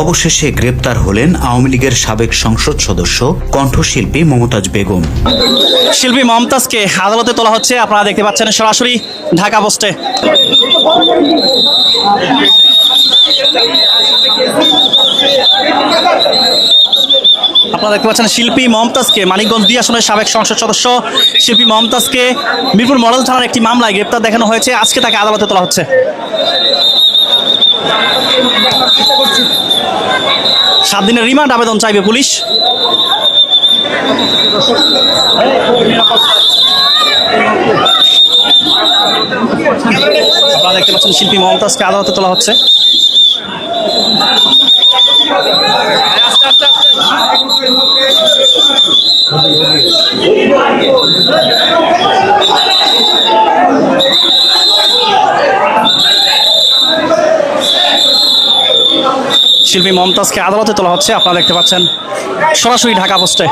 অবশেষে গ্রেপ্তার হলেন আওয়ামী লীগের সাবেক সংসদ সদস্য কণ্ঠশিল্পী মমতাজ বেগম। শিল্পী মমতাজকে আদালতে তোলা হচ্ছে, আপনারা দেখতে পাচ্ছেন সরাসরি ঢাকা পোস্টে। আপনারা দেখতে পাচ্ছেন শিল্পী মমতাজকে, মানিকগঞ্জ ২ আসনের সাবেক সংসদ সদস্য শিল্পী মমতাজকে মিরপুর মডেল থানার একটি মামলায় গ্রেপ্তার দেখানো হয়েছে। আজকে তাকে আদালতে তোলা হচ্ছে। 7 দিনের রিমান্ড আবেদন চাইবে পুলিশ। আপনারা দেখতে পাচ্ছেন শিল্পী মমতাজকে আদালতে তোলা হচ্ছে। শিল্পী মমতাজকে আদালতে তোলা হচ্ছে, আপনারা দেখতে পাচ্ছেন সরাসরি ঢাকা পোস্টে।